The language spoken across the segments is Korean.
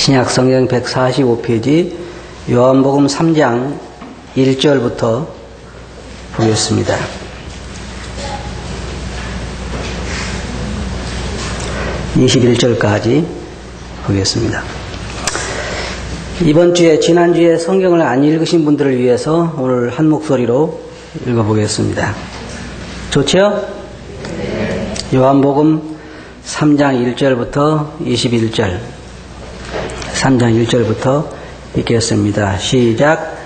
신약 성경 145페이지 요한복음 3장 1절부터 보겠습니다. (21절까지) 보겠습니다. 이번 주에 지난주에 성경을 안 읽으신 분들을 위해서 오늘 한 목소리로 읽어보겠습니다. 좋죠? 요한복음 3장 1절부터 21절 3장 1절부터 읽겠습니다. 시작.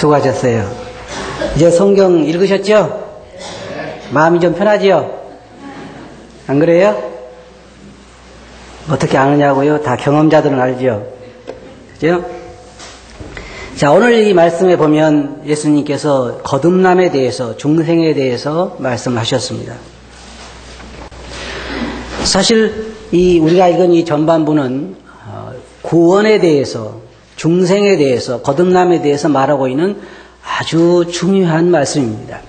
수고하셨어요. 이제 성경 읽으셨죠? 마음이 좀 편하지요? 안 그래요? 어떻게 아느냐고요? 다 경험자들은 알죠? 그죠? 자, 오늘 이 말씀에 보면 예수님께서 거듭남에 대해서, 중생에 대해서 말씀하셨습니다. 사실 우리가 읽은 이 전반부는 구원에 대해서, 중생에 대해서, 거듭남에 대해서 말하고 있는 아주 중요한 말씀입니다.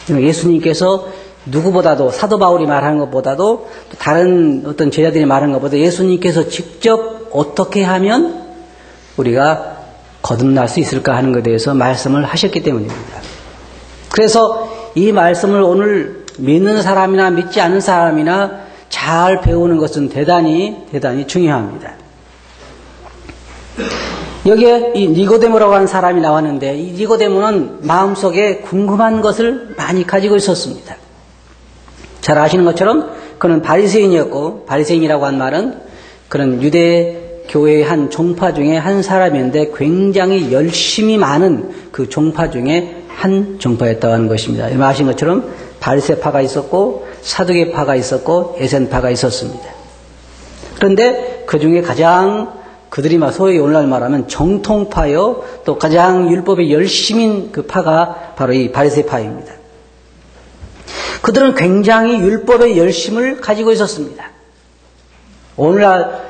예수님께서 누구보다도, 사도 바울이 말하는 것보다도, 다른 어떤 제자들이 말하는 것보다 예수님께서 직접 어떻게 하면 우리가 거듭날 수 있을까 하는 것에 대해서 말씀을 하셨기 때문입니다. 그래서 이 말씀을 오늘 믿는 사람이나 믿지 않는 사람이나 잘 배우는 것은 대단히 중요합니다. 여기에 이 니고데모라고 하는 사람이 나왔는데, 이 니고데모는 마음속에 궁금한 것을 많이 가지고 있었습니다. 잘 아시는 것처럼 그는 바리새인이었고, 바리새인이라고 한 말은 그는 유대 교회의 한 종파 중에 한 사람이었는데 굉장히 열심히 많은 그 종파 중에 한 종파였다고 하는 것입니다. 아시는 것처럼 바리새파가 있었고 사두개파가 있었고 에센파가 있었습니다. 그런데 그 중에 가장 그들이 소위 오늘날 말하면 정통파요, 또 가장 율법에 열심인 그 파가 바로 이 바리새파입니다. 그들은 굉장히 율법의 열심을 가지고 있었습니다. 오늘날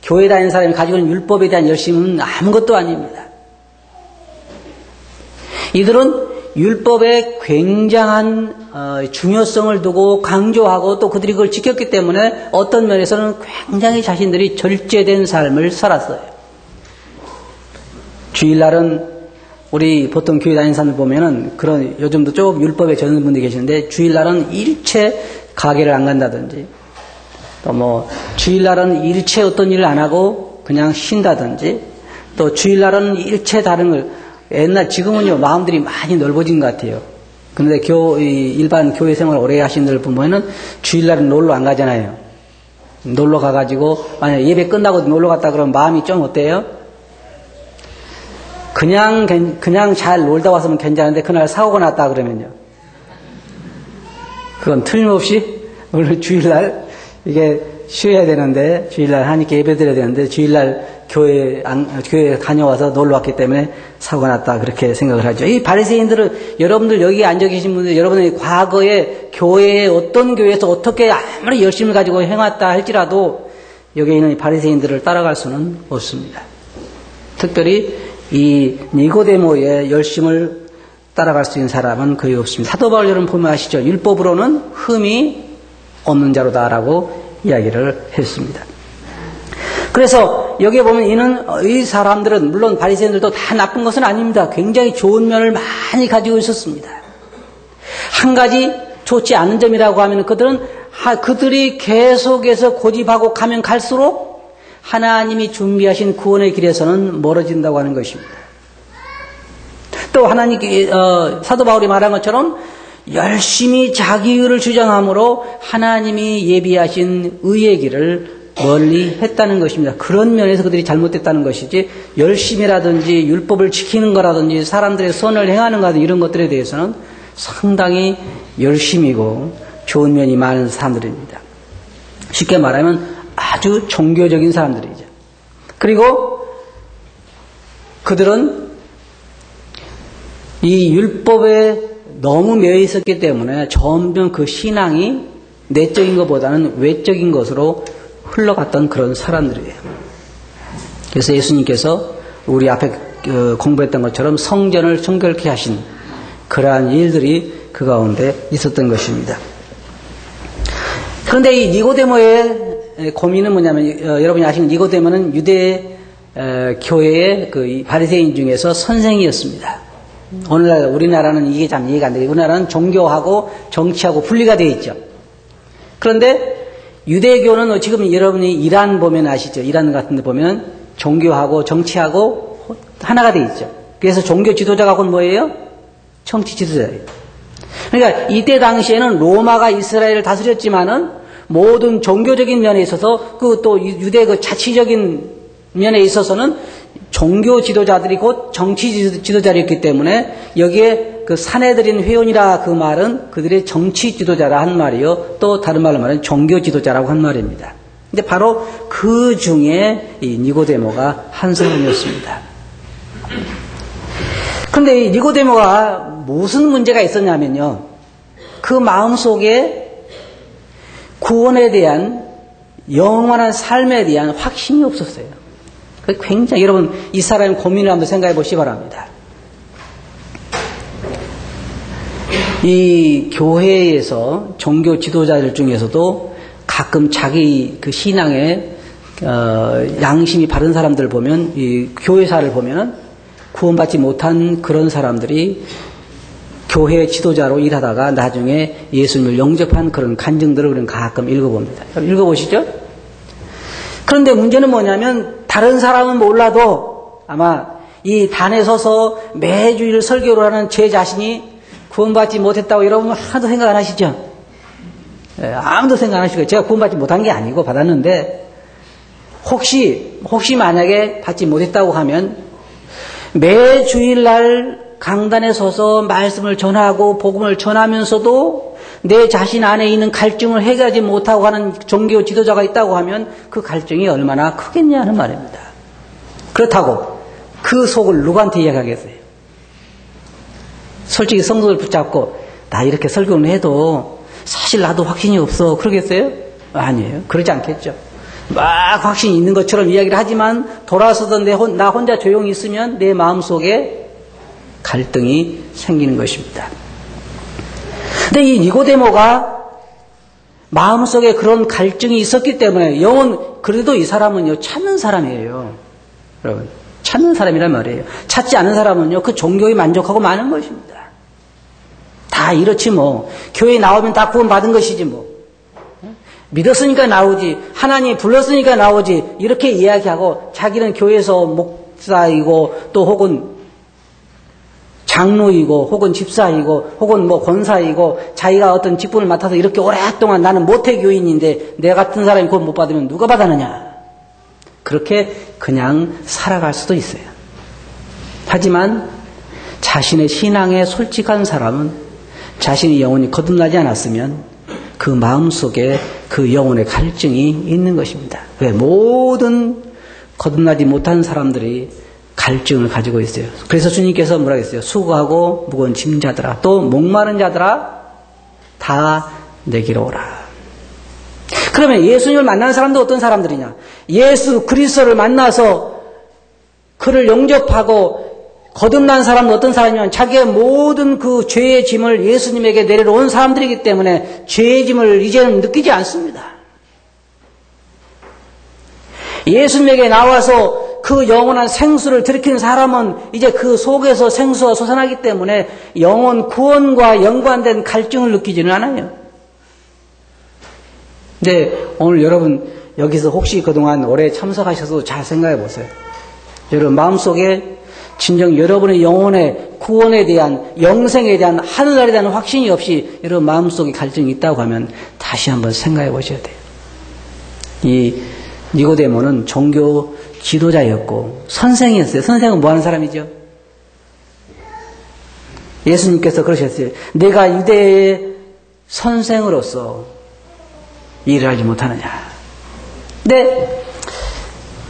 교회 다니는 사람이 가지고 있는 율법에 대한 열심은 아무것도 아닙니다. 이들은 율법에 굉장한 중요성을 두고 강조하고 또 그들이 그걸 지켰기 때문에 어떤 면에서는 굉장히 자신들이 절제된 삶을 살았어요. 주일날은 우리 보통 교회 다니는 사람들 보면은 그런 요즘도 좀 율법에 젖은 분들이 계시는데 주일날은 일체 가게를 안 간다든지 또 뭐 주일날은 일체 어떤 일을 안 하고 그냥 쉰다든지 또 주일날은 일체 다른 걸 지금은요 마음들이 많이 넓어진 것 같아요. 그런데 일반 교회 생활 오래 하신 분들 보면은 주일날은 놀러 안 가잖아요. 놀러 가가지고 만약 예배 끝나고 놀러 갔다 그러면 마음이 좀 어때요? 그냥 잘 놀다 왔으면 괜찮은데 그날 사고가 났다 그러면요. 그건 틀림없이 오늘 주일날 이게 쉬어야 되는데 주일날 하니까 예배 드려야 되는데 주일날 교회 다녀와서 놀러 왔기 때문에 사고가 났다 그렇게 생각을 하죠. 이 바리새인들은 여러분들 여기 앉아 계신 분들 여러분의 과거에 교회에 어떤 교회에서 어떻게 아무리 열심을 가지고 행했다 할지라도 여기에 있는 바리새인들을 따라갈 수는 없습니다. 특별히 이 니고데모의 열심을 따라갈 수 있는 사람은 거의 없습니다. 사도 바울 여러분 보면 아시죠? 율법으로는 흠이 없는 자로다라고 이야기를 했습니다. 그래서 여기에 보면 이 사람들은 물론 바리새인들도 다 나쁜 것은 아닙니다. 굉장히 좋은 면을 많이 가지고 있었습니다. 한 가지 좋지 않은 점이라고 하면 그들이 계속해서 고집하고 가면 갈수록 하나님이 준비하신 구원의 길에서는 멀어진다고 하는 것입니다. 또 사도 바울이 말한 것처럼 열심히 자기의를 주장함으로 하나님이 예비하신 의의 길을 멀리 했다는 것입니다. 그런 면에서 그들이 잘못됐다는 것이지 열심이라든지 율법을 지키는 거라든지 사람들의 선을 행하는 거라든지 이런 것들에 대해서는 상당히 열심이고 좋은 면이 많은 사람들입니다. 쉽게 말하면 아주 종교적인 사람들이죠. 그리고 그들은 이 율법에 너무 매여 있었기 때문에 점점 그 신앙이 내적인 것보다는 외적인 것으로 흘러갔던 그런 사람들이에요. 그래서 예수님께서 우리 앞에 공부했던 것처럼 성전을 정결케 하신 그러한 일들이 그 가운데 있었던 것입니다. 그런데 이 니고데모의 고민은 뭐냐면 여러분이 아시는 니고데모는 유대 교회의 그 바리새인 중에서 선생이었습니다. 오늘날 우리나라는 이게 참 이해가 안 돼요. 우리나라는 종교하고 정치하고 분리가 되어 있죠. 그런데 유대교는 지금 여러분이 이란 보면 아시죠? 이란 같은 데 보면 종교하고 정치하고 하나가 되어 있죠. 그래서 종교 지도자가 뭐예요? 정치 지도자예요. 그러니까 이때 당시에는 로마가 이스라엘을 다스렸지만은 모든 종교적인 면에 있어서 그 또 유대 그 자치적인 면에 있어서는 종교 지도자들이 곧 정치 지도자였기 때문에 여기에 그 사내들인 회원이라 그 말은 그들의 정치 지도자라 한 말이요. 또 다른 말로 말하면 종교 지도자라고 한 말입니다. 근데 바로 그 중에 이 니고데모가 한 사람이었습니다. 그런데 이 니고데모가 무슨 문제가 있었냐면요. 그 마음속에 구원에 대한 영원한 삶에 대한 확신이 없었어요. 굉장히 여러분 이 사람의 고민을 한번 생각해 보시기 바랍니다. 이 교회에서 종교 지도자들 중에서도 가끔 자기 그 신앙에 양심이 바른 사람들 보면 이 교회사를 보면은 구원받지 못한 그런 사람들이 교회 지도자로 일하다가 나중에 예수님을 영접한 그런 간증들을 우리는 가끔 읽어봅니다. 읽어보시죠. 그런데 문제는 뭐냐면 다른 사람은 몰라도 아마 이 단에 서서 매주일 설교를 하는 제 자신이 구원받지 못했다고 여러분 하나도 생각 안 하시죠? 아무도 생각 안 하시고 제가 구원받지 못한 게 아니고 받았는데 혹시 만약에 받지 못했다고 하면 매 주일날 강단에 서서 말씀을 전하고 복음을 전하면서도 내 자신 안에 있는 갈증을 해결하지 못하고 하는 종교 지도자가 있다고 하면 그 갈증이 얼마나 크겠냐 하는 말입니다. 그렇다고 그 속을 누구한테 이야기하겠어요? 솔직히 성도들 붙잡고 나 이렇게 설교를 해도 사실 나도 확신이 없어. 그러겠어요? 아니에요. 그러지 않겠죠. 막 확신이 있는 것처럼 이야기를 하지만 돌아서서 나 혼자 조용히 있으면 내 마음속에 갈등이 생기는 것입니다. 근데 이 니고데모가 마음속에 그런 갈증이 있었기 때문에 그래도 이 사람은요, 찾는 사람이에요. 여러분, 찾는 사람이란 말이에요. 찾지 않은 사람은요, 그 종교에 만족하고 마는 것입니다. 다 이렇지 뭐. 교회에 나오면 다 구원받은 것이지 뭐. 믿었으니까 나오지, 하나님이 불렀으니까 나오지, 이렇게 이야기하고 자기는 교회에서 목사이고 또 혹은 장로이고 혹은 집사이고 혹은 뭐 권사이고 자기가 어떤 직분을 맡아서 이렇게 오랫동안 나는 모태교인인데 내 같은 사람이 구원 못 받으면 누가 받았느냐. 그렇게 그냥 살아갈 수도 있어요. 하지만 자신의 신앙에 솔직한 사람은 자신이 영혼이 거듭나지 않았으면 그 마음속에 그 영혼의 갈증이 있는 것입니다. 왜? 모든 거듭나지 못한 사람들이 갈증을 가지고 있어요. 그래서 주님께서 뭐라고 했어요? 수고하고 무거운 짐 자들아, 또 목마른 자들아, 다 내게로 오라. 그러면 예수님을 만난 사람도 어떤 사람들이냐? 예수 그리스도를 만나서 그를 영접하고 거듭난 사람은 어떤 사람이냐면 자기의 모든 그 죄의 짐을 예수님에게 내려온 사람들이기 때문에 죄의 짐을 이제는 느끼지 않습니다. 예수님에게 나와서 그 영원한 생수를 들이키는 사람은 이제 그 속에서 생수가 솟아나기 때문에 영원 구원과 연관된 갈증을 느끼지는 않아요. 근데 오늘 여러분 여기서 혹시 그동안 오래 참석하셔서 잘 생각해 보세요. 여러분 마음속에 진정 여러분의 영혼의 구원에 대한 영생에 대한 하늘나라에 대한 확신이 없이 여러분 마음속에 갈증이 있다고 하면 다시 한번 생각해 보셔야 돼요. 이 니고데모는 종교 지도자였고 선생이었어요. 선생은 뭐 하는 사람이죠? 예수님께서 그러셨어요. 내가 유대의 선생으로서 일을 하지 못하느냐. 근데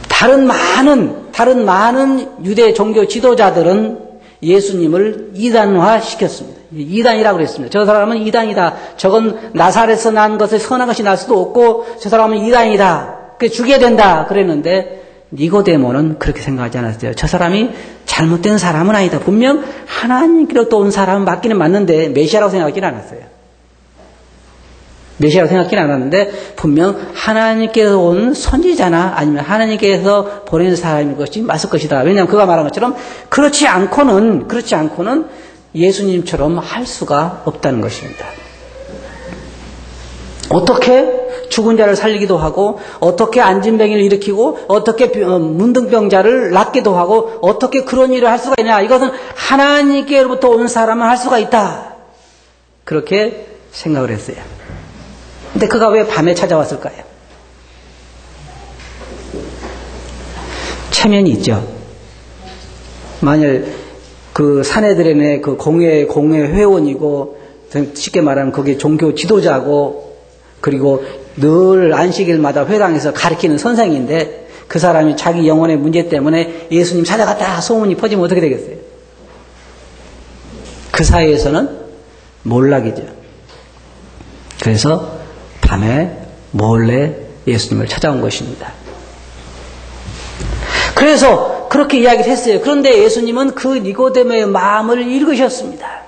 다른 많은 유대 종교 지도자들은 예수님을 이단화시켰습니다. 이단이라고 그랬습니다. 저 사람은 이단이다. 저건 나사렛에서 난 것에 선한 것이 날 수도 없고 저 사람은 이단이다. 그래서 죽여야 된다. 그랬는데 니고데모는 그렇게 생각하지 않았어요. 저 사람이 잘못된 사람은 아니다. 분명 하나님께로부터 온 사람은 맞기는 맞는데 메시아라고 생각하지는 않았어요. 메시아라고 생각하지는 않았는데 분명 하나님께서 온 선지자나 아니면 하나님께서 보낸 사람인 것이 맞을 것이다. 왜냐하면 그가 말한 것처럼 그렇지 않고는 예수님처럼 할 수가 없다는 것입니다. 어떻게 죽은 자를 살리기도 하고 어떻게 안진병이를 일으키고 어떻게 문둥병자를 낫기도 하고 어떻게 그런 일을 할 수가 있냐. 이것은 하나님께로부터 온 사람은 할 수가 있다. 그렇게 생각을 했어요. 근데 그가 왜 밤에 찾아왔을까요? 체면이 있죠. 만일 그 사내들의 그 공회 회원이고 쉽게 말하면 거기 종교 지도자고 그리고 늘 안식일마다 회당에서 가르치는 선생인데 그 사람이 자기 영혼의 문제 때문에 예수님 찾아갔다 소문이 퍼지면 어떻게 되겠어요? 그 사이에서는 몰락이죠. 그래서 밤에 몰래 예수님을 찾아온 것입니다. 그래서 그렇게 이야기를 했어요. 그런데 예수님은 그 니고데모의 마음을 읽으셨습니다.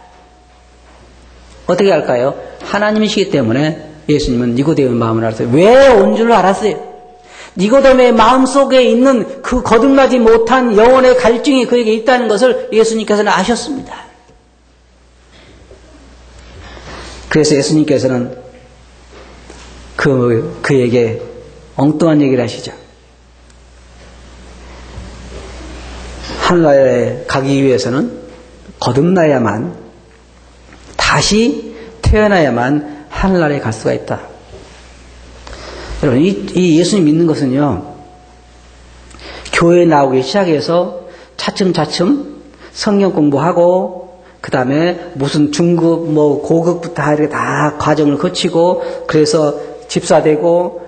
어떻게 할까요? 하나님이시기 때문에 예수님은 니고데모의 마음을 알았어요. 왜 온 줄 알았어요. 니고데모의 마음속에 있는 그 거듭나지 못한 영혼의 갈증이 그에게 있다는 것을 예수님께서는 아셨습니다. 그래서 예수님께서는 그에게 엉뚱한 얘기를 하시죠. 하늘나라에 가기 위해서는 거듭나야만 다시 태어나야만 하늘나라에 갈 수가 있다. 여러분 이 예수님 믿는 것은요 교회에 나오기 시작해서 차츰차츰 성경 공부하고 그 다음에 무슨 중급 뭐 고급부터 이렇게 다 과정을 거치고 그래서 집사되고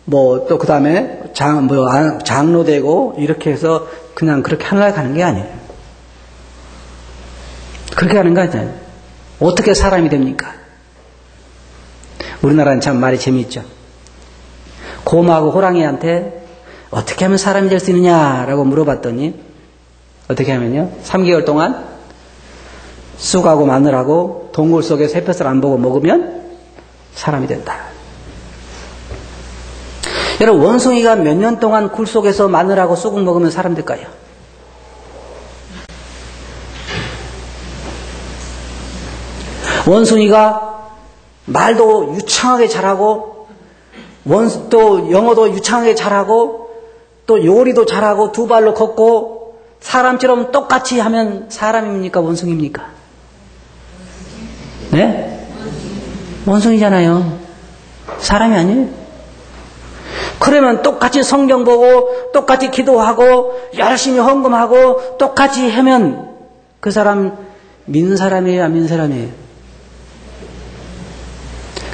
뭐 또 그 다음에 장로 되고 이렇게 해서 그냥 그렇게 하늘나라에 가는 게 아니에요. 그렇게 하는 거 아니에요. 어떻게 사람이 됩니까? 우리나라는 참 말이 재미있죠. 곰하고 호랑이한테 어떻게 하면 사람이 될 수 있느냐라고 물어봤더니 어떻게 하면요? 3개월 동안 쑥하고 마늘하고 동굴 속에서 햇볕을 안 보고 먹으면 사람이 된다. 여러분, 원숭이가 몇 년 동안 굴 속에서 마늘하고 쑥을 먹으면 사람 될까요? 원숭이가 말도 유창하게 잘하고 또 영어도 유창하게 잘하고 또 요리도 잘하고 두 발로 걷고 사람처럼 똑같이 하면 사람입니까? 원숭이입니까? 네? 원숭이잖아요. 사람이 아니에요. 그러면 똑같이 성경 보고 똑같이 기도하고 열심히 헌금하고 똑같이 하면 그 사람 믿는 사람이에요? 안 믿는 사람이에요?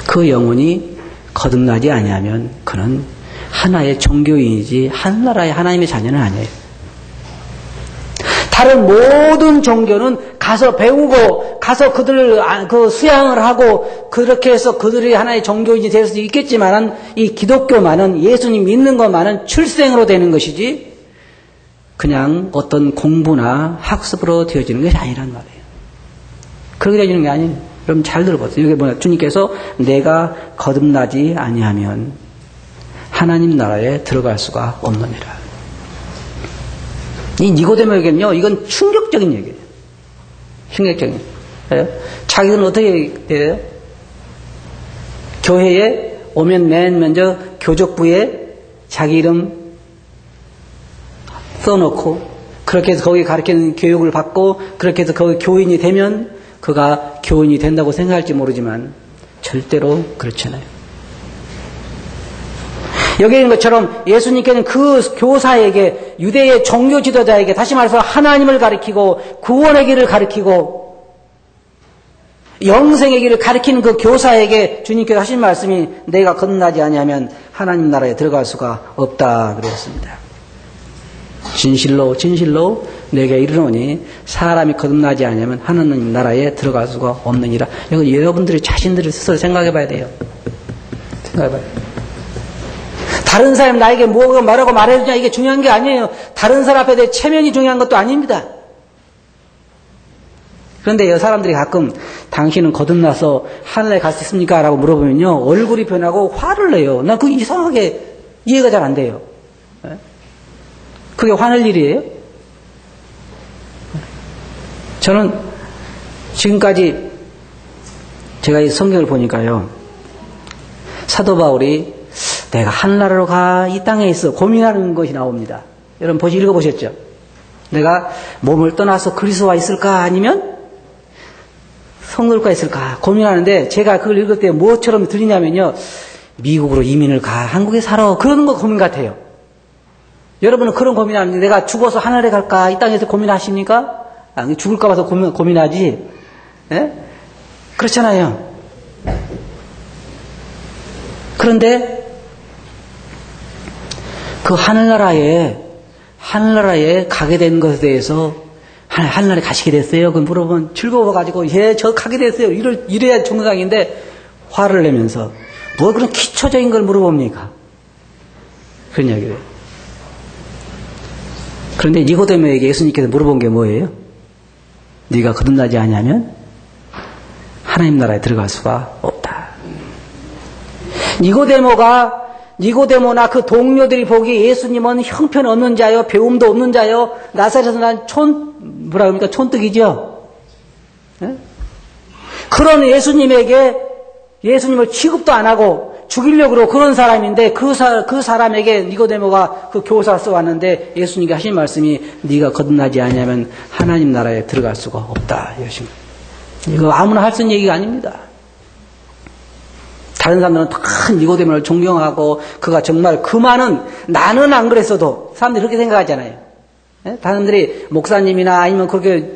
그 영혼이 거듭나지 아니하면 그는 하나의 종교인이지 하늘나라의 하나님의 자녀는 아니에요. 다른 모든 종교는 가서 배우고 가서 그들을 수양을 하고 그렇게 해서 그들이 하나의 종교인이 될 수도 있겠지만 이 기독교만은 예수님 믿는 것만은 출생으로 되는 것이지 그냥 어떤 공부나 학습으로 되어지는 것이 아니란 말이에요. 그렇게 되어지는 게 아니에요. 여러분 잘 들어보세요. 이게 뭐냐? 주님께서 내가 거듭나지 아니하면 하나님 나라에 들어갈 수가 없느니라. 이 니고데모에게는요, 이건 충격적인 얘기예요. 충격적인 얘기예요. 자기는 어떻게 돼요? 교회에 오면 맨 먼저 교족부에 자기 이름 써놓고 그렇게 해서 거기 가르치는 교육을 받고 그렇게 해서 거기 교인이 되면 그가 교인이 된다고 생각할지 모르지만 절대로 그렇지 않아요. 여기 있는 것처럼 예수님께는 그 교사에게 유대의 종교 지도자에게 다시 말해서 하나님을 가르치고 구원의 길을 가르치고 영생의 길을 가르치는 그 교사에게 주님께서 하신 말씀이 내가 거듭나지 아니하면 하나님 나라에 들어갈 수가 없다 그랬습니다. 진실로 진실로 내게 이르노니 사람이 거듭나지 아니하면 하나님 나라에 들어갈 수가 없느니라. 이건 여러분들이 자신들을 스스로 생각해 봐야 돼요. 생각해 봐요. 다른 사람이 나에게 뭐가 말하고 말해주냐 이게 중요한 게 아니에요. 다른 사람 앞에 내 체면이 중요한 것도 아닙니다. 그런데 사람들이 가끔 당신은 거듭나서 하늘에 갈 수 있습니까? 라고 물어보면요. 얼굴이 변하고 화를 내요. 난 그게 이상하게 이해가 잘 안 돼요. 그게 화낼 일이에요? 저는 지금까지 제가 이 성경을 보니까요. 사도 바울이 내가 하늘나라로 가 이 땅에 있어 고민하는 것이 나옵니다. 여러분 읽어보셨죠? 내가 몸을 떠나서 그리스도와 있을까 아니면 성도들과 있을까 고민하는데 제가 그걸 읽을 때 뭐처럼 들리냐면요. 미국으로 이민을 가 한국에 살아 그런 거 고민 같아요. 여러분은 그런 고민하는데 내가 죽어서 하늘에 갈까 이 땅에서 고민하십니까? 죽을까 봐서 고민하지. 예? 그렇잖아요. 그런데 그 하늘나라에 가게 된 것에 대해서 하늘나라에 가시게 됐어요. 그 물어보면 즐거워가지고 예, 저 가게 됐어요. 이래야 정상인데 화를 내면서 뭐 그런 기초적인 걸 물어봅니까? 그런 이야기를. 그런데 니고데모에게 예수님께서 물어본 게 뭐예요? 네가 거듭나지 아니하면 하나님 나라에 들어갈 수가 없다. 니고데모나 그 동료들이 보기에 예수님은 형편 없는 자요, 배움도 없는 자요, 나사렛에서 난 촌뜨기죠. 네? 그런 예수님을 취급도 안 하고 죽이려고 그러고 그런 사람인데 그 사람에게 니고데모가 그 교사를 써왔는데 예수님이 하신 말씀이 네가 거듭나지 아니하면 하나님 나라에 들어갈 수가 없다. 이거 아무나 할 수 있는 얘기가 아닙니다. 다른 사람들은 다 니고데모를 존경하고 그가 정말 나는 안 그랬어도 사람들이 그렇게 생각하잖아요. 네? 사람들이 목사님이나 아니면 그렇게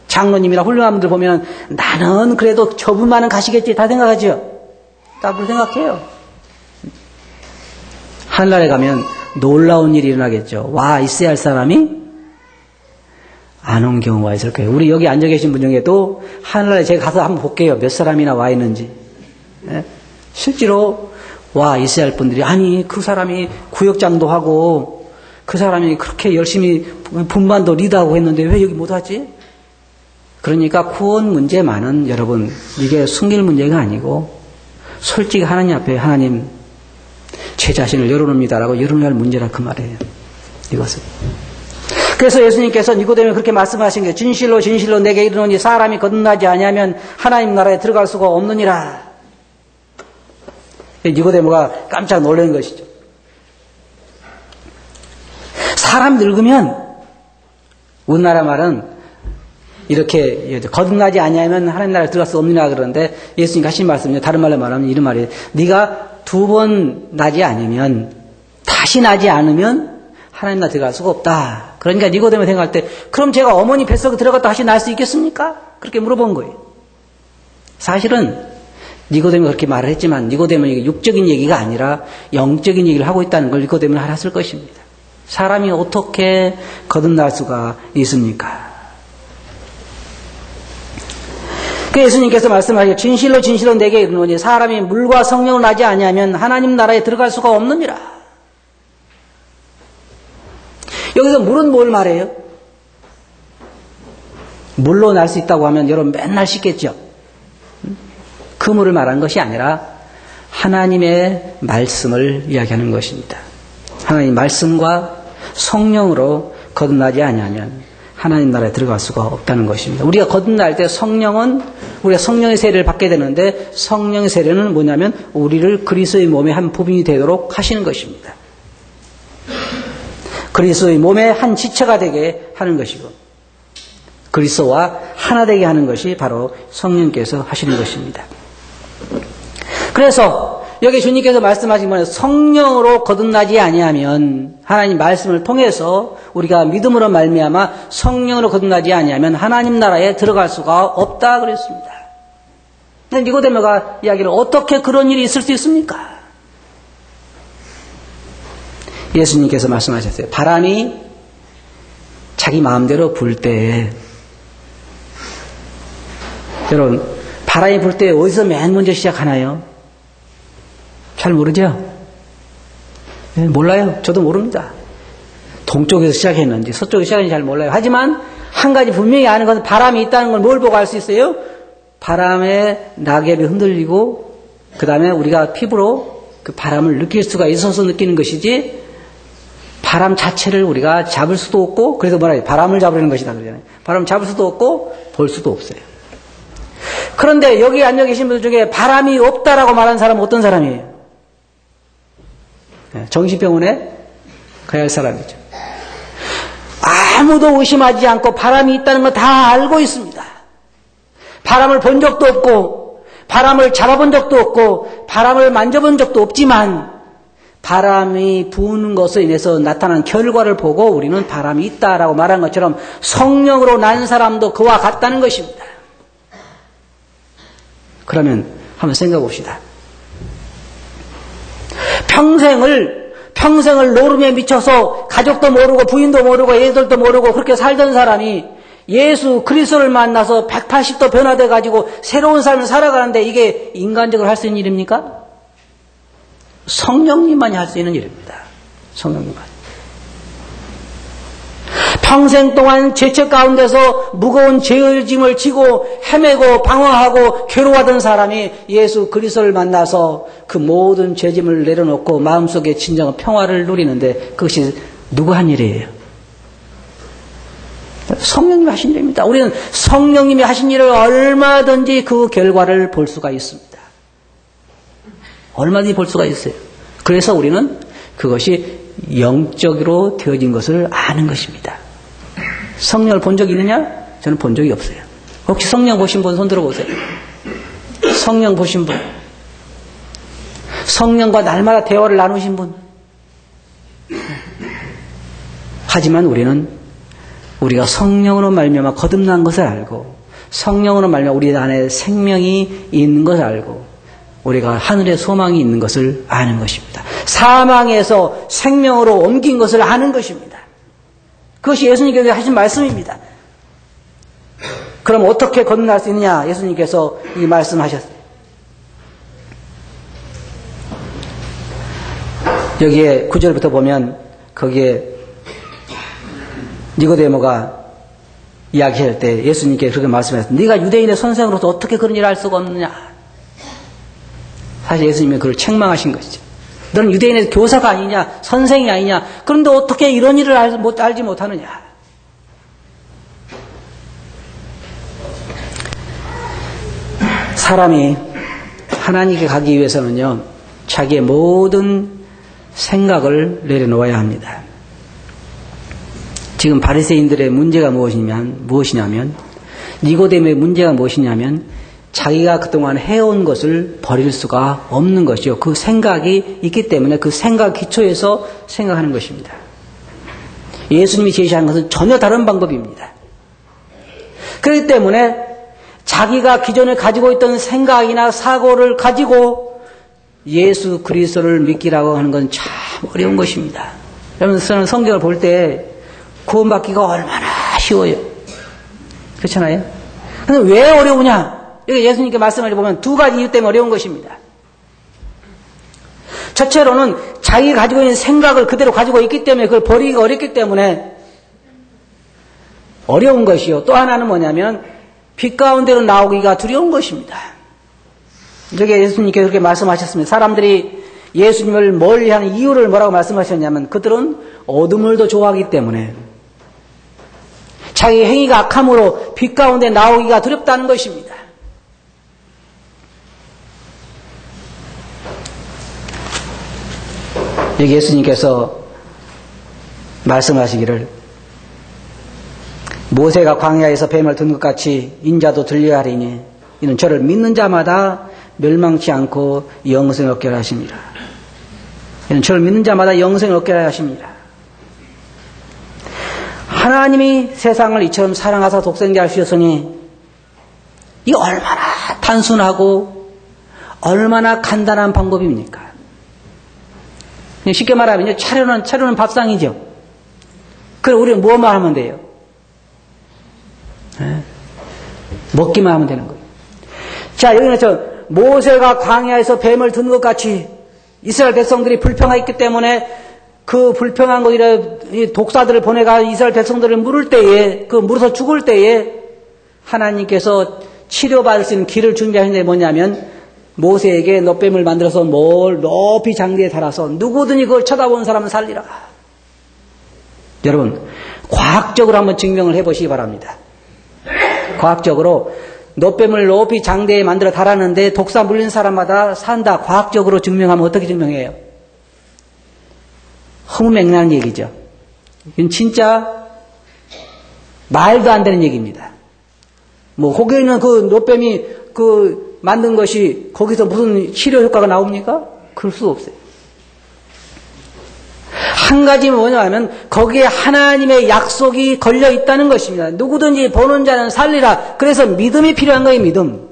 장로님이나 훌륭한 분들 보면 나는 그래도 저분만은 가시겠지 다 생각하죠. 다 그렇게 생각해요. 하늘나라에 가면 놀라운 일이 일어나겠죠. 와 있어야 할 사람이 안 온 경우가 있을 거예요. 우리 여기 앉아 계신 분 중에도 하늘나라에 제가 가서 한번 볼게요. 몇 사람이나 와 있는지. 네? 실제로 이스라엘 분들이 아니 그 사람이 구역장도 하고 그 사람이 그렇게 열심히 분반도 리드하고 했는데 왜 여기 못하지? 그러니까 구원 문제만은 여러분 이게 숨길 문제가 아니고 솔직히 하나님 앞에 하나님 제 자신을 열어놓습니다라고 열어놓을 할 문제라 그 말이에요. 이것은. 그래서 예수님께서 니고데모에 그렇게 말씀하신 게 진실로 진실로 내게 이르노니 사람이 거듭나지 아니하면 하나님 나라에 들어갈 수가 없느니라. 니고데모가 깜짝 놀란 것이죠. 사람 늙으면 우리나라 말은 이렇게 거듭나지 아니하면 하나님 나라에 들어갈 수 없느냐 그러는데 예수님이 하신 말씀이요. 다른 말로 말하면 이런 말이에요. 네가 2번 나지 않으면 다시 나지 않으면 하나님 나라에 들어갈 수가 없다. 그러니까 니고데모 생각할 때 그럼 제가 어머니 뱃속에 들어갔다 다시 날 수 있겠습니까? 그렇게 물어본 거예요. 사실은 니고데모가 그렇게 말을 했지만 니고데모는 육적인 얘기가 아니라 영적인 얘기를 하고 있다는 걸 니고데모는 알았을 것입니다. 사람이 어떻게 거듭날 수가 있습니까? 그 예수님께서 말씀하시고 진실로 진실로 내게 이르노니 사람이 물과 성령을 나지 아니하면 하나님 나라에 들어갈 수가 없느니라. 여기서 물은 뭘 말해요? 물로 날 수 있다고 하면 여러분 맨날 씻겠죠? 그 물을 말하는 것이 아니라 하나님의 말씀을 이야기하는 것입니다. 하나님 말씀과 성령으로 거듭나지 아니하면 하나님 나라에 들어갈 수가 없다는 것입니다. 우리가 거듭날 때 성령은 우리가 성령의 세례를 받게 되는데 성령의 세례는 뭐냐면 우리를 그리스도의 몸의 한 부분이 되도록 하시는 것입니다. 그리스도의 몸의 한 지체가 되게 하는 것이고 그리스도와 하나 되게 하는 것이 바로 성령께서 하시는 것입니다. 그래서 여기 주님께서 말씀하신 거는 성령으로 거듭나지 아니하면 하나님 말씀을 통해서 우리가 믿음으로 말미암아 성령으로 거듭나지 아니하면 하나님 나라에 들어갈 수가 없다 그랬습니다. 근데 니고데모가 이야기를 어떻게 그런 일이 있을 수 있습니까? 예수님께서 말씀하셨어요. 바람이 자기 마음대로 불 때에 여러분 바람이 불 때 어디서 맨 먼저 시작하나요? 잘 모르죠? 네, 몰라요. 저도 모릅니다. 동쪽에서 시작했는지 서쪽에서 시작했는지 잘 몰라요. 하지만 한 가지 분명히 아는 것은 바람이 있다는 걸 뭘 보고 알 수 있어요? 바람에 낙엽이 흔들리고 그 다음에 우리가 피부로 그 바람을 느낄 수가 있어서 느끼는 것이지 바람 자체를 우리가 잡을 수도 없고 그래서 뭐라 해요? 바람을 잡으려는 것이다 그러잖아요. 바람을 잡을 수도 없고 볼 수도 없어요. 그런데 여기 앉아 계신 분들 중에 바람이 없다라고 말하는 사람은 어떤 사람이에요? 정신병원에 가야 할 사람이죠. 아무도 의심하지 않고 바람이 있다는 거 다 알고 있습니다. 바람을 본 적도 없고 바람을 잡아본 적도 없고 바람을 만져본 적도 없지만 바람이 부는 것에 인해서 나타난 결과를 보고 우리는 바람이 있다라고 말한 것처럼 성령으로 난 사람도 그와 같다는 것입니다. 그러면 한번 생각해 봅시다. 평생을 노름에 미쳐서 가족도 모르고 부인도 모르고 애들도 모르고 그렇게 살던 사람이 예수 그리스도를 만나서 180도 변화돼 가지고 새로운 삶을 살아가는데 이게 인간적으로 할 수 있는 일입니까? 성령님만이 할 수 있는 일입니다. 성령님만. 평생 동안 죄책 가운데서 무거운 죄의 짐을 지고 헤매고 방황하고 괴로워하던 사람이 예수 그리스도를 만나서 그 모든 죄짐을 내려놓고 마음속에 진정한 평화를 누리는데 그것이 누구 한 일이에요? 성령님이 하신 일입니다. 우리는 성령님이 하신 일을 얼마든지 그 결과를 볼 수가 있습니다. 얼마든지 볼 수가 있어요. 그래서 우리는 그것이 영적으로 되어진 것을 아는 것입니다. 성령을 본 적이 있느냐? 저는 본 적이 없어요. 혹시 성령 보신 분 손 들어보세요. 성령 보신 분. 성령과 날마다 대화를 나누신 분. 하지만 우리가 성령으로 말미암아 거듭난 것을 알고 성령으로 말미암아 우리 안에 생명이 있는 것을 알고 우리가 하늘에 소망이 있는 것을 아는 것입니다. 사망에서 생명으로 옮긴 것을 아는 것입니다. 그것이 예수님께서 하신 말씀입니다. 그럼 어떻게 거듭날 수 있느냐? 예수님께서 이 말씀하셨어요. 여기에 9절부터 보면 거기에 니고데모가 이야기할 때 예수님께 그렇게 말씀하셨습니다. 네가 유대인의 선생으로서 어떻게 그런 일을 할 수가 없느냐. 사실 예수님이 그걸 책망하신 것이죠. 너는 유대인의 교사가 아니냐, 선생이 아니냐. 그런데 어떻게 이런 일을 알지 못하느냐. 사람이 하나님께 가기 위해서는요, 자기의 모든 생각을 내려놓아야 합니다. 지금 바리새인들의 문제가 무엇이냐면 니고데모의 문제가 무엇이냐면 자기가 그동안 해온 것을 버릴 수가 없는 것이요. 그 생각이 있기 때문에 그 생각 기초에서 생각하는 것입니다. 예수님이 제시한 것은 전혀 다른 방법입니다. 그렇기 때문에 자기가 기존에 가지고 있던 생각이나 사고를 가지고 예수 그리스도를 믿기라고 하는 건 참 어려운 것입니다. 여러분, 저는 성경을 볼 때 구원받기가 얼마나 쉬워요. 그렇잖아요? 근데 왜 어려우냐? 여기 예수님께 말씀을 보면 두 가지 이유 때문에 어려운 것입니다. 첫째로는 자기가 가지고 있는 생각을 그대로 가지고 있기 때문에 그걸 버리기가 어렵기 때문에 어려운 것이요. 또 하나는 뭐냐면 빛 가운데로 나오기가 두려운 것입니다. 저기 예수님께 그렇게 말씀하셨습니다. 사람들이 예수님을 멀리하는 이유를 뭐라고 말씀하셨냐면 그들은 어둠을 더 좋아하기 때문에 자기 행위가 악함으로 빛 가운데 나오기가 두렵다는 것입니다. 여기 예수님께서 말씀하시기를 모세가 광야에서 뱀을 든 것 같이 인자도 들려야 하리니 이는 저를 믿는 자마다 멸망치 않고 영생을 얻게 하십니다. 이는 저를 믿는 자마다 영생을 얻게 하십니다. 하나님이 세상을 이처럼 사랑하사 독생자를 주셨으니 이 얼마나 단순하고 얼마나 간단한 방법입니까? 쉽게 말하면 차려는 밥상이죠. 그럼 우리는 뭐만 하면 돼요? 먹기만 하면 되는 거예요. 자, 여기는 모세가 광야에서 뱀을 든 것 같이 이스라엘 백성들이 불평했기 때문에 그 불평한 것이라 독사들을 보내가 이스라엘 백성들을 물을 때에 물어서 죽을 때에 하나님께서 치료받을 수 있는 길을 준비하신 게 뭐냐면 모세에게 놋뱀을 만들어서 높이 장대에 달아서 누구든지 그걸 쳐다보는 사람은 살리라. 여러분, 과학적으로 한번 증명을 해보시기 바랍니다. 과학적으로 놋뱀을 높이 장대에 만들어 달았는데 독사 물린 사람마다 산다. 과학적으로 증명하면 어떻게 증명해요? 허무맹랑한 얘기죠. 이건 진짜 말도 안 되는 얘기입니다. 거기에 있는 그 놋뱀이 만든 것이 거기서 무슨 치료 효과가 나옵니까? 그럴 수 없어요. 한 가지는 뭐냐면 거기에 하나님의 약속이 걸려 있다는 것입니다. 누구든지 보는 자는 살리라. 그래서 믿음이 필요한 거예요. 믿음.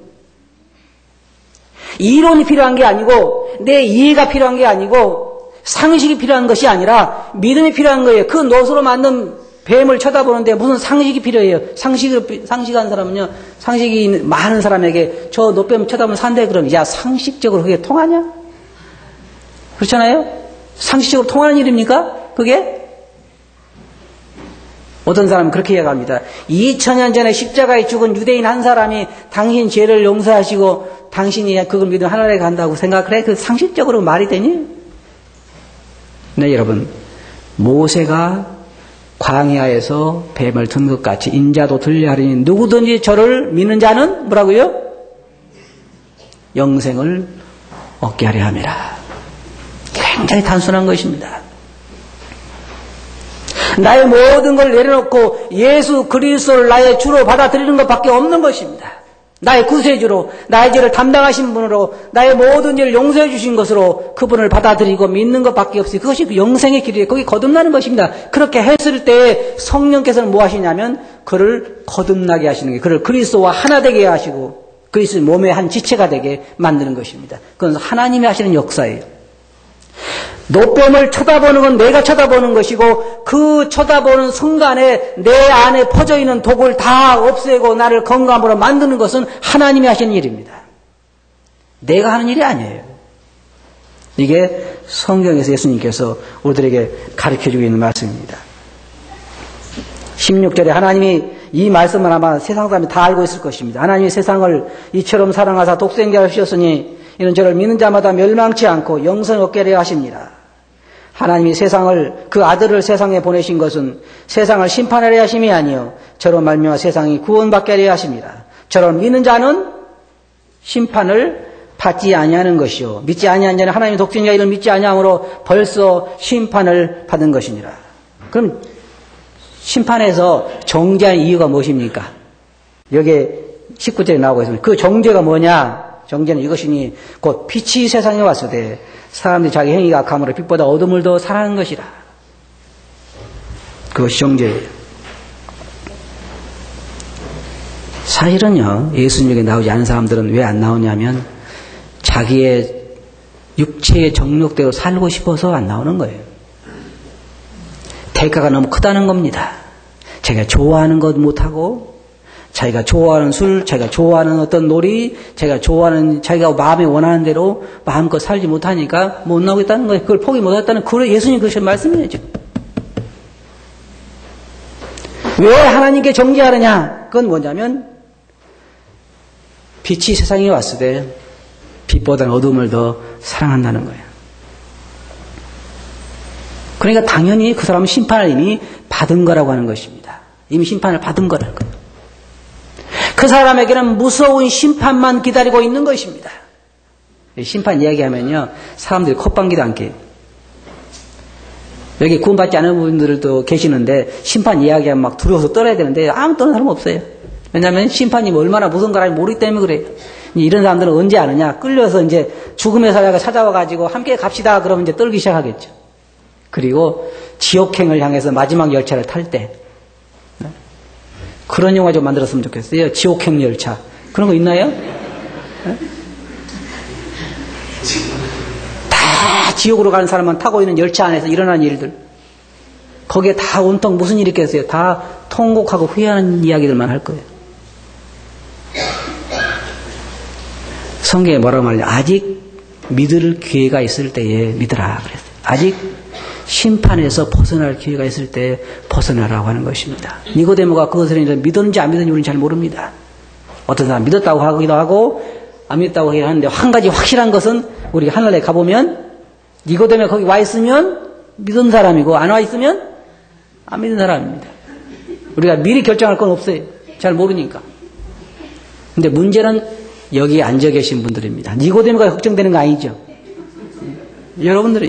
이론이 필요한 게 아니고 내 이해가 필요한 게 아니고 상식이 필요한 것이 아니라 믿음이 필요한 거예요. 그 놋으로 만든 뱀을 쳐다보는데 무슨 상식이 필요해요. 상식한 사람은요, 상식이 많은 사람에게 저 놋뱀 쳐다보면 산대 그러면 야, 상식적으로 그게 통하냐? 그렇잖아요? 상식적으로 통하는 일입니까? 그게? 어떤 사람은 그렇게 이야기합니다. 2000년 전에 십자가에 죽은 유대인 한 사람이 당신 죄를 용서하시고 당신이 그걸 믿으면 하늘에 간다고 생각을 해? 그 상식적으로 말이 되니? 네, 여러분. 모세가 광야에서 뱀을 든 것 같이 인자도 들려하리니 누구든지 저를 믿는 자는 뭐라고요? 영생을 얻게 하려 함이라. 굉장히 단순한 것입니다. 나의 모든 걸 내려놓고 예수 그리스도를 나의 주로 받아들이는 것밖에 없는 것입니다. 나의 구세주로, 나의 죄를 담당하신 분으로, 나의 모든 죄를 용서해 주신 것으로 그분을 받아들이고 믿는 것밖에 없어요. 그것이 그 영생의 길이에요. 거기 거듭나는 것입니다. 그렇게 했을 때 성령께서는 뭐 하시냐면 그를 거듭나게 하시는 게, 그를 그리스도와 하나 되게 하시고 그리스도 몸의 한 지체가 되게 만드는 것입니다. 그건 하나님이 하시는 역사예요. 놋뱀을 쳐다보는 건 내가 쳐다보는 것이고 그 쳐다보는 순간에 내 안에 퍼져있는 독을 다 없애고 나를 건강으로 만드는 것은 하나님이 하시는 일입니다. 내가 하는 일이 아니에요. 이게 성경에서 예수님께서 우리들에게 가르쳐주고 있는 말씀입니다. 16절에 하나님이 이 말씀을 아마 세상 사람이 다 알고 있을 것입니다. 하나님이 세상을 이처럼 사랑하사 독생자를 주셨으니 이는 저를 믿는 자마다 멸망치 않고 영생 얻게 하려 하십니다. 하나님이 세상을 그 아들을 세상에 보내신 것은 세상을 심판하려 하심이 아니요 저로 말미암아 세상이 구원받게 하려 하십니다. 저를 믿는 자는 심판을 받지 아니하는 것이요 믿지 아니한 자는 하나님의 독생자 이를 믿지 아니함으로 벌써 심판을 받은 것이니라. 그럼 심판에서 정죄한 이유가 무엇입니까? 여기에 19절에 나오고 있습니다. 그 정죄가 뭐냐? 정죄는 이것이니 곧 빛이 세상에 왔으되 사람들이 자기 행위가 악함으로 빛보다 어둠을 더 사랑하는 것이라. 그것이 정죄예요. 사실은요, 예수님에게 나오지 않은 사람들은 왜 안 나오냐면 자기의 육체의 정욕대로 살고 싶어서 안 나오는 거예요. 대가가 너무 크다는 겁니다. 자기가 좋아하는 것 못하고 자기가 좋아하는 술, 자기가 좋아하는 어떤 놀이, 자기가 마음에 원하는 대로 마음껏 살지 못하니까 못 나오겠다는 거예요. 그걸 포기 못했다는 그걸 예수님 그러신 말씀이에요. 지금. 왜 하나님께 정죄하느냐? 그건 뭐냐면 빛이 세상에 왔을 때 빛보다는 어둠을 더 사랑한다는 거예요. 그러니까 당연히 그 사람은 심판을 이미 받은 거라고 하는 것입니다. 이미 심판을 받은 거라는 거예요. 그 사람에게는 무서운 심판만 기다리고 있는 것입니다. 심판 이야기하면요, 사람들이 콧방귀도 안 껴요. 여기 구원받지 않은 분들도 계시는데 심판 이야기하면 막 두려워서 떨어야 되는데 아무 떠는 사람 없어요. 왜냐하면 심판이 얼마나 무서운 거라니 모르기 때문에 그래요. 이런 사람들은 언제 아느냐? 끌려서 이제 죽음의 사자가 찾아와가지고 함께 갑시다 그러면 이제 떨기 시작하겠죠. 그리고 지옥행을 향해서 마지막 열차를 탈 때 그런 영화 좀 만들었으면 좋겠어요. 지옥행 열차. 그런 거 있나요? 다 지옥으로 가는 사람만 타고 있는 열차 안에서 일어난 일들. 거기에 다 온통 무슨 일이 있겠어요? 다 통곡하고 후회하는 이야기들만 할 거예요. 성경에 뭐라고 말하냐? 아직 믿을 기회가 있을 때에 믿으라 그랬어요. 아직 심판에서 벗어날 기회가 있을 때 벗어나라고 하는 것입니다. 니고데모가 그것을 믿었는지 안 믿었는지 우리는 잘 모릅니다. 어떤 사람 믿었다고 하기도 하고 안 믿었다고 하는데 한 가지 확실한 것은 우리가 하늘에 가보면 니고데모가 거기 와 있으면 믿은 사람이고 안 와 있으면 안 믿은 사람입니다. 우리가 미리 결정할 건 없어요. 잘 모르니까. 근데 문제는 여기 앉아 계신 분들입니다. 니고데모가 걱정되는 거 아니죠? 여러분들.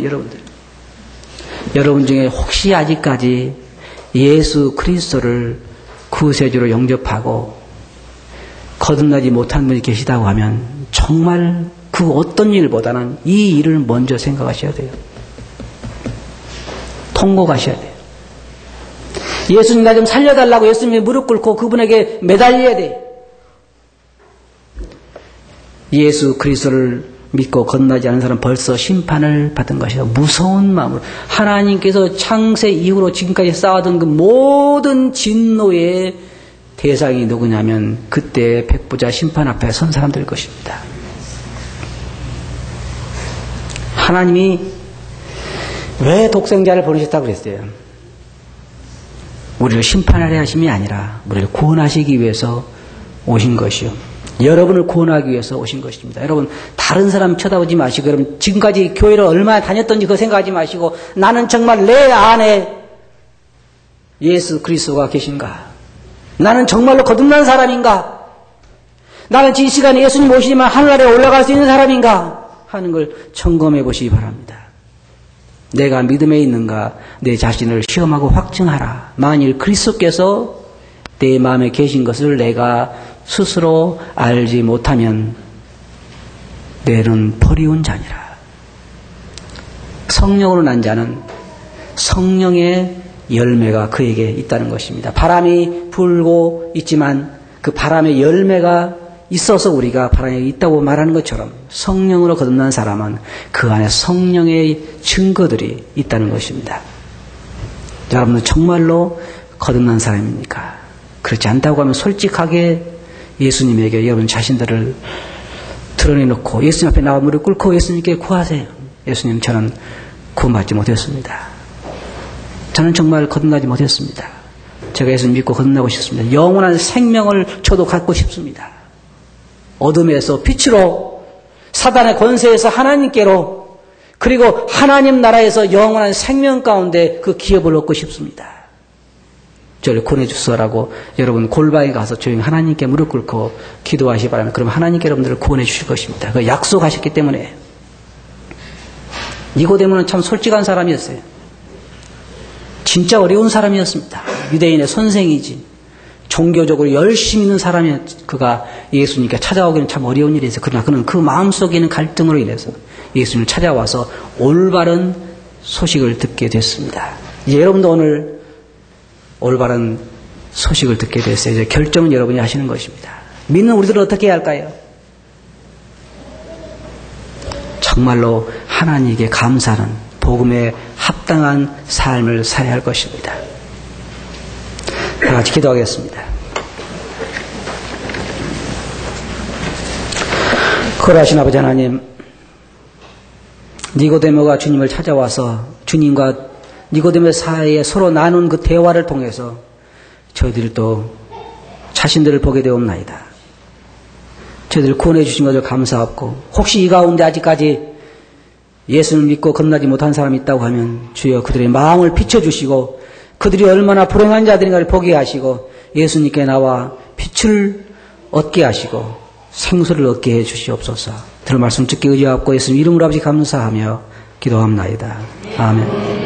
여러분 중에 혹시 아직까지 예수 그리스도를 구세주로 영접하고 거듭나지 못한 분이 계시다고 하면 정말 그 어떤 일보다는 이 일을 먼저 생각하셔야 돼요. 통곡하셔야 돼요. 예수님 나 좀 살려달라고 예수님이 무릎 꿇고 그분에게 매달려야 돼요. 예수 그리스도를 믿고 거듭나지 않은 사람은 벌써 심판을 받은 것이다. 무서운 마음으로 하나님께서 창세 이후로 지금까지 쌓아둔 그 모든 진노의 대상이 누구냐면 그때 백부자 심판 앞에 선 사람들 것입니다. 하나님이 왜 독생자를 보내셨다고 그랬어요? 우리를 심판하려 하심이 아니라 우리를 구원하시기 위해서 오신 것이요. 여러분을 구원하기 위해서 오신 것입니다. 여러분 다른 사람 쳐다보지 마시고 여러분 지금까지 교회를 얼마나 다녔던지 그거 생각하지 마시고 나는 정말 내 안에 예수 그리스도가 계신가? 나는 정말로 거듭난 사람인가? 나는 이 시간에 예수님 오시지만 하늘나라에 올라갈 수 있는 사람인가? 하는 걸 점검해 보시기 바랍니다. 내가 믿음에 있는가? 내 자신을 시험하고 확증하라. 만일 그리스도께서 내 마음에 계신 것을 내가 스스로 알지 못하면 내는 버리운 자니라. 성령으로 난 자는 성령의 열매가 그에게 있다는 것입니다. 바람이 불고 있지만 그 바람의 열매가 있어서 우리가 바람에 있다고 말하는 것처럼 성령으로 거듭난 사람은 그 안에 성령의 증거들이 있다는 것입니다. 여러분은 정말로 거듭난 사람입니까? 그렇지 않다고 하면 솔직하게 예수님에게 여러분 자신들을 드러내놓고 예수님 앞에 나와 무릎 꿇고 예수님께 구하세요. 예수님, 저는 구원받지 못했습니다. 저는 정말 거듭나지 못했습니다. 제가 예수님 믿고 거듭나고 싶습니다. 영원한 생명을 저도 갖고 싶습니다. 어둠에서 빛으로, 사단의 권세에서 하나님께로, 그리고 하나님 나라에서 영원한 생명 가운데 그 기업을 얻고 싶습니다. 저를 구원해 주소서라고 여러분 골방에 가서 조용히 하나님께 무릎 꿇고 기도하시기 바랍니다. 그럼 하나님께 여러분들을 구원해 주실 것입니다. 그 약속하셨기 때문에. 니고데모는 참 솔직한 사람이었어요. 진짜 어려운 사람이었습니다. 유대인의 선생이지. 종교적으로 열심히 있는 사람이 그가 예수님께 찾아오기는 참 어려운 일이었어요. 그러나 그는 그 마음속에 있는 갈등으로 인해서 예수님을 찾아와서 올바른 소식을 듣게 됐습니다. 이제 여러분도 오늘 올바른 소식을 듣게 됐어요. 이제 결정은 여러분이 하시는 것입니다. 믿는 우리들은 어떻게 해야 할까요? 정말로 하나님께 감사하는 복음에 합당한 삶을 살아야 할 것입니다. 다 같이 기도하겠습니다. 거룩하신 아버지 하나님, 니고데모가 주님을 찾아와서 주님과 니고데모 사이에 서로 나눈 그 대화를 통해서 저희들도 자신들을 보게 되옵나이다. 저희들을 구원해 주신 것을 감사하고, 혹시 이 가운데 아직까지 예수를 믿고 거듭나지 못한 사람이 있다고 하면 주여 그들의 마음을 비춰주시고 그들이 얼마나 불행한 자들인가를 보게 하시고 예수님께 나와 빛을 얻게 하시고 생수를 얻게 해 주시옵소서. 들을 말씀 듣게 의지하고 예수님 이름으로 아버지 감사하며 기도합나이다. 아멘.